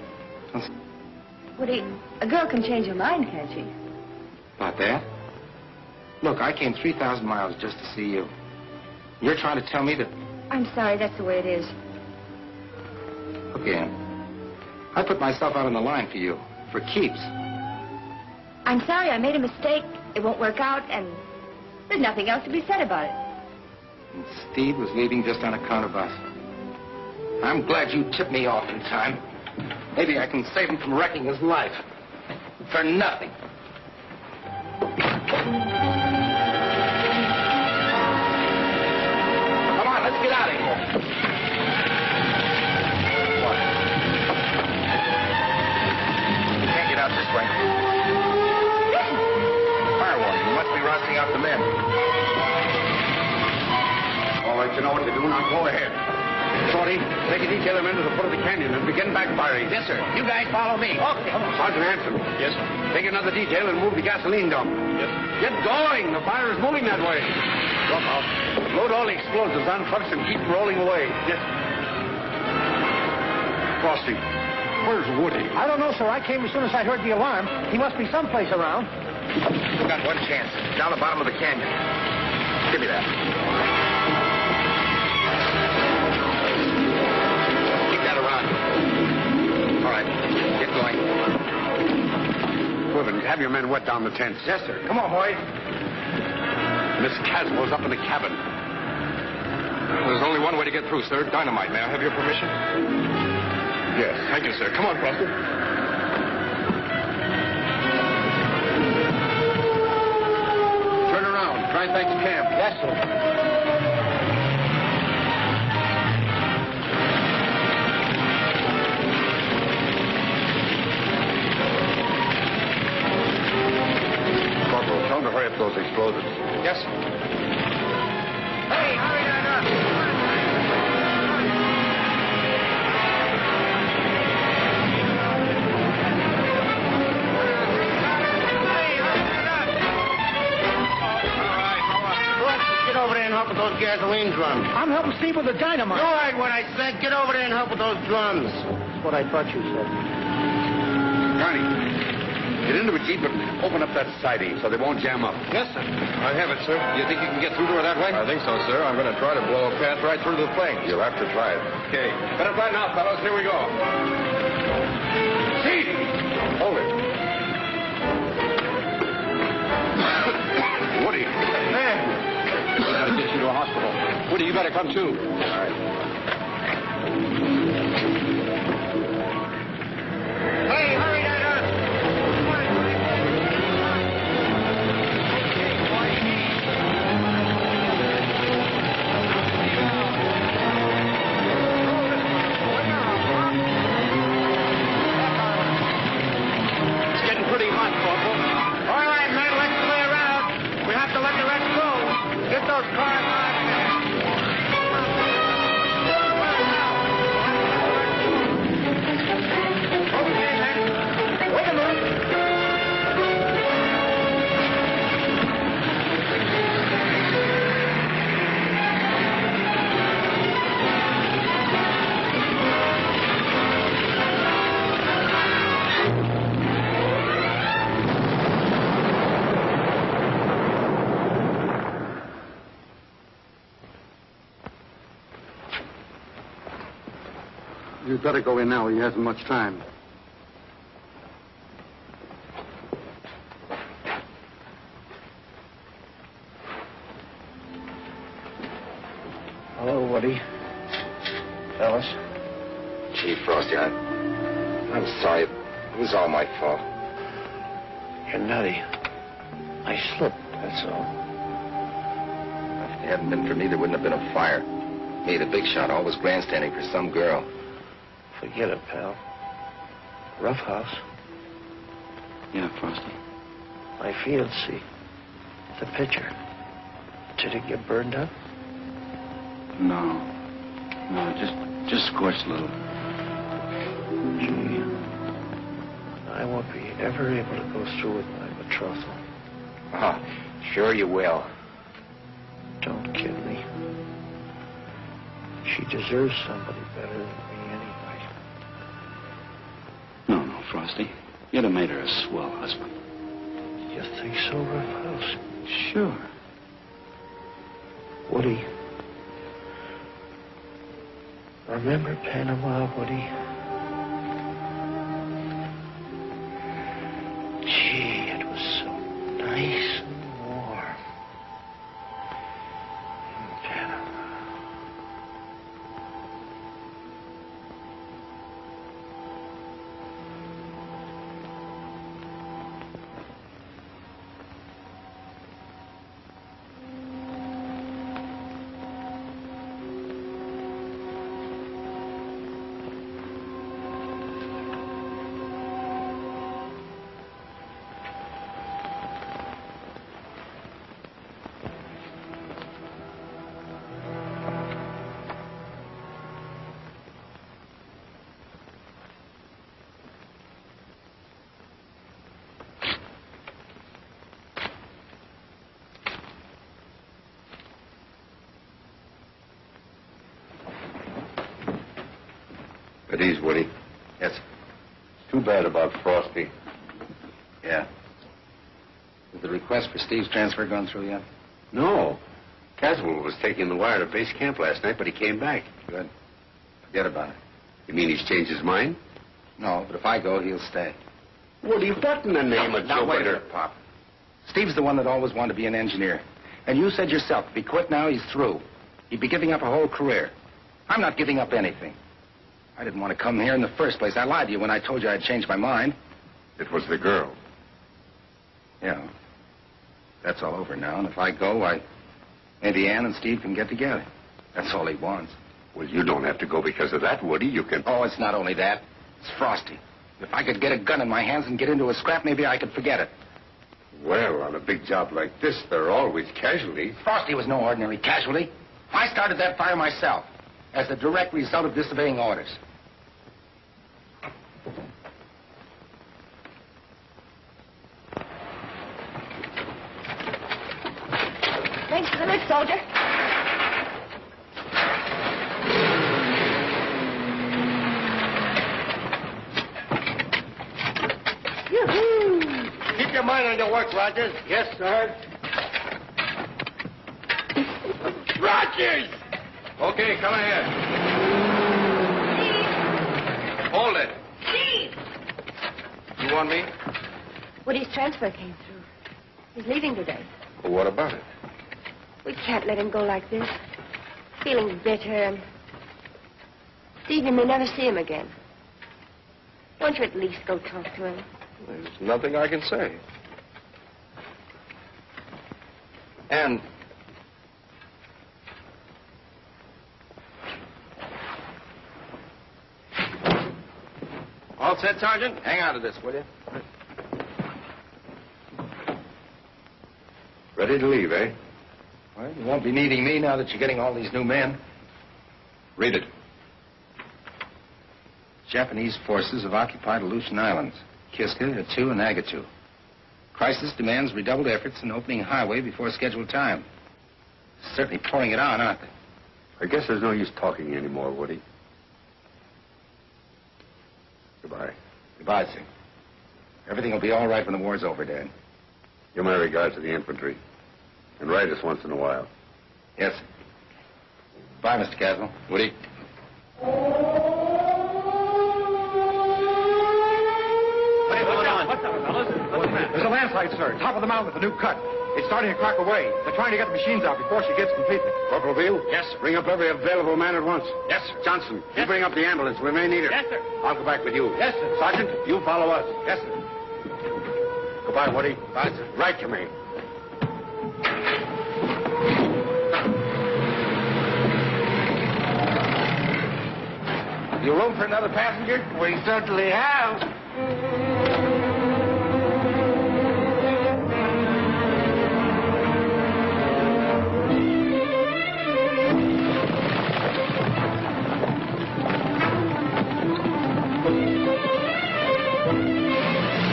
Woody, a girl can change her mind, can't she? About that? Look, I came 3,000 miles just to see you. You're trying to tell me that... I'm sorry, that's the way it is. Look, Ann, I put myself out on the line for you, for keeps. I'm sorry, I made a mistake. It won't work out, and there's nothing else to be said about it. And Steve was leaving just on account of us. I'm glad you tipped me off in time. Maybe I can save him from wrecking his life. For nothing. Come on, let's get out of here. Go ahead. Shorty, take a detail of men to the foot of the canyon and begin backfiring. Yes, sir. You guys follow me. Okay. Sergeant Hanson. Yes. Take another detail and move the gasoline dump. Yes. Get going. The fire is moving that way. Drop out. Load all the explosives on trucks and keep rolling away. Yes. Frosty, where's Woody? I don't know, sir. I came as soon as I heard the alarm. He must be someplace around. We've got one chance. Down the bottom of the canyon. Give me that. Keep that around. All right. Get going. Quiven, have your men wet down the tents. Yes, sir. Come on, boys. Miss Caswell's up in the cabin. There's only one way to get through, sir. Dynamite. May I have your permission? Yes. Thank you, sir. Come on, Frosty. Turn around. Try and take the camp. Yes, sir. Corporal, tell them to hurry up those explosives. Yes, sir. Hey, hurry that up. Get over there and help with those gasoline drums. I'm helping Steve with the dynamite. You heard what I said. Get over there and help with those drums. That's what I thought you said. Carney, get into a jeep and open up that siding so they won't jam up. Yes, sir. I have it, sir. Do you think you can get through to her that way? I think so, sir. I'm going to try to blow a path right through the flames. You'll have to try it. Okay. Better try now, fellows. Here we go. See! Hold it. Woody. Man. We gotta get you to a hospital. Woody, you better come too. All right. Hey, hurry that up. It's getting pretty hot, Corporal. All right, men, let's clear out. We have to let the rest go. Get those cars out of there. Okay, men. Wait a minute. You'd better go in now. He hasn't much time. Hello, Woody. Fellas. Gee, Frosty, I'm sorry. It was all my fault. You're nutty. I slipped, that's all. If it hadn't been for me, there wouldn't have been a fire. Me, the big shot, always grandstanding for some girl. Forget it, pal. Rough house. Yeah, Frosty. My fiancée. The picture. Did it get burned up? No. No, just scorched a little. Gee. I won't be ever able to go through with my betrothal. Oh, sure you will. Don't kid me. She deserves somebody better than me anyway. No, Frosty. You'd have made her a swell husband. You think so, Rough House? Sure. Woody. Remember Panama, Woody? Gee, it was so nice and warm. In Panama. At ease, Woody. Yes. It's too bad about Frosty. Yeah. Has the request for Steve's transfer gone through yet? No. Caswell was taking the wire to base camp last night, but he came back. Good. Forget about it. You mean he's changed his mind? No, but if I go, he'll stay. Woody, what in the name of Now, wait a Jupiter? minute, Pop. Steve's the one that always wanted to be an engineer. And you said yourself, if he quit now, he's through. He'd be giving up a whole career. I'm not giving up anything. I didn't want to come here in the first place. I lied to you when I told you I'd changed my mind. It was the girl. Yeah. That's all over now, and if I go, maybe Ann and Steve can get together. That's all he wants. Well, you don't have to go because of that, Woody. You can... Oh, it's not only that. It's Frosty. If I could get a gun in my hands and get into a scrap, maybe I could forget it. Well, on a big job like this, there are always casualties. Frosty was no ordinary casualty. I started that fire myself as the direct result of disobeying orders. Thanks for the lift, soldier. Yoo-hoo! Keep your mind on your work, Rogers. Yes, sir. Rogers! Okay, come ahead. Hold it. Steve! You want me? Woody's transfer came through. He's leaving today. Well, what about it? We can't let him go like this. Feeling bitter and... Steve, you may never see him again. Won't you at least go talk to him? There's nothing I can say. And all set, Sergeant? Hang on to this, will you? Ready to leave, eh? Well, you won't be needing me now that you're getting all these new men. Read it. Japanese forces have occupied Aleutian Islands, Kiska, Attu, and Agatu. Crisis demands redoubled efforts in opening highway before scheduled time. Certainly pouring it on, aren't they? I guess there's no use talking anymore, Woody. Goodbye. Goodbye, sir. Everything will be all right when the war's over, Dad. Give my regards to the infantry. And write us once in a while. Yes, sir. Bye, Mr. Caswell. Woody. There's a landslide, sir. Top of the mountain with a new cut. It's starting to crack away. They're trying to get the machines out before she gets completely. Corporal Beale? Yes, sir. Bring up every available man at once. Yes, sir. Johnson, you bring up the ambulance. We may need her. Yes, sir. I'll go back with you. Yes, sir. Sergeant, you follow us. Yes, sir. Goodbye, Woody. Bye, sir. Write to me. You room for another passenger? We certainly have.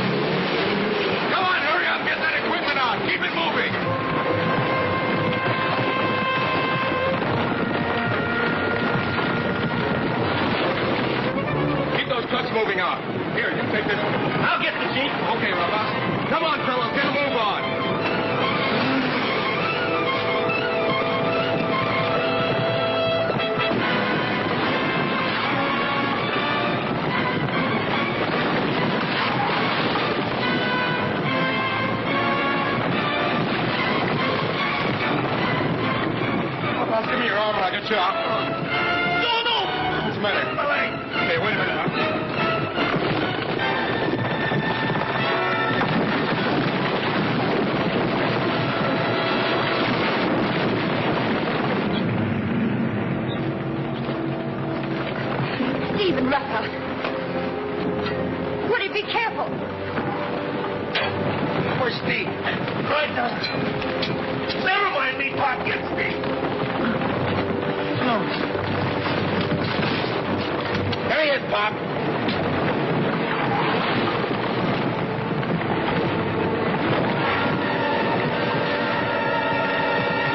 Come on, hurry up. Get that equipment on. Keep it moving. Keep those trucks moving on. Here, you take this one. I'll get the jeep. Okay, Robert. Come on, fellows. Get a move on. Roberts, give me your arm and I'll get you out. No! What's the matter? My leg. Okay, wait a minute. Stephen, rough out. Woody, be careful. Where's Steve? Right now. Never mind me, Pop. Get Steve. No. There he is, Pop.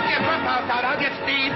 Get Rough House out. I'll get Steve.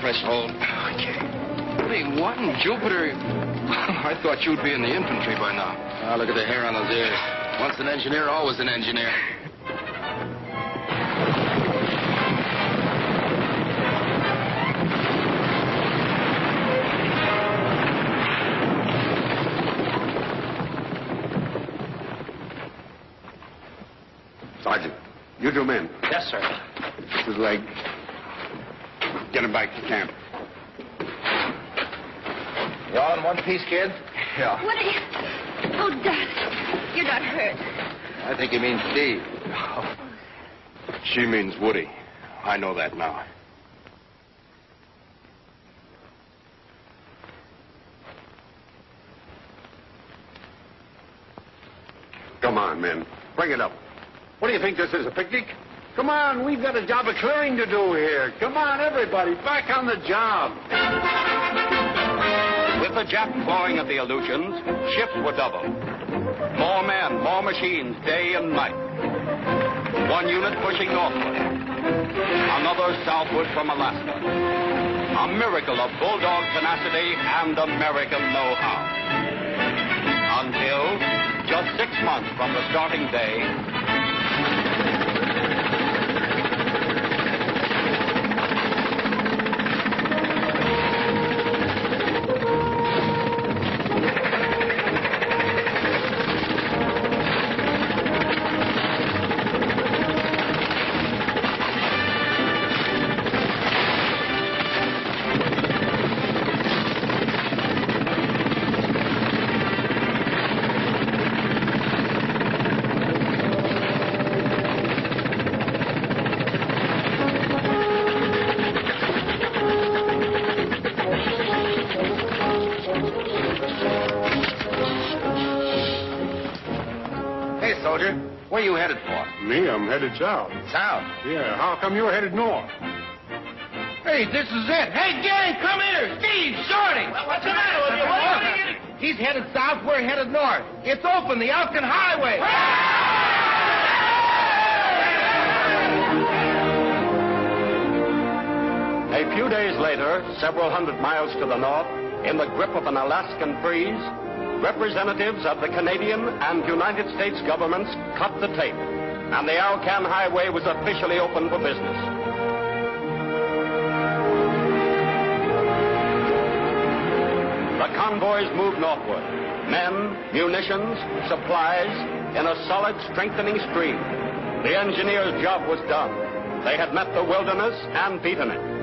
press hold. Okay. Hey, what in Jupiter? I thought you'd be in the infantry by now. Ah, look at the hair on those ears. Once an engineer, always an engineer. Sergeant, you two men. Yes, sir. This is Leg. Get him back to camp. You all in one piece, kid? Yeah. Woody! Oh, Dad, you're not hurt. I think you mean Steve. She means Woody. I know that now. Come on, men. Bring it up. What do you think this is, a picnic? Come on, we've got a job of clearing to do here. Come on, everybody, back on the job. With the Jap clawing at the Aleutians, shifts were doubled. More men, more machines, day and night. One unit pushing northward. Another southward from Alaska. A miracle of bulldog tenacity and American know-how. Until, just 6 months from the starting day, Where are you headed for? Me, I'm headed south. South? Yeah, how come you're headed north? Hey, this is it. Hey, gang, come here. Steve, Shorty. What's the matter with you? He's headed south, we're headed north. It's open, the Alcan Highway. a few days later, several hundred miles to the north, in the grip of an Alaskan freeze, representatives of the Canadian and United States governments cut the tape, and the Alcan Highway was officially open for business. The convoys moved northward. Men, munitions, supplies, in a solid, strengthening stream. The engineers' job was done. They had met the wilderness and beaten it.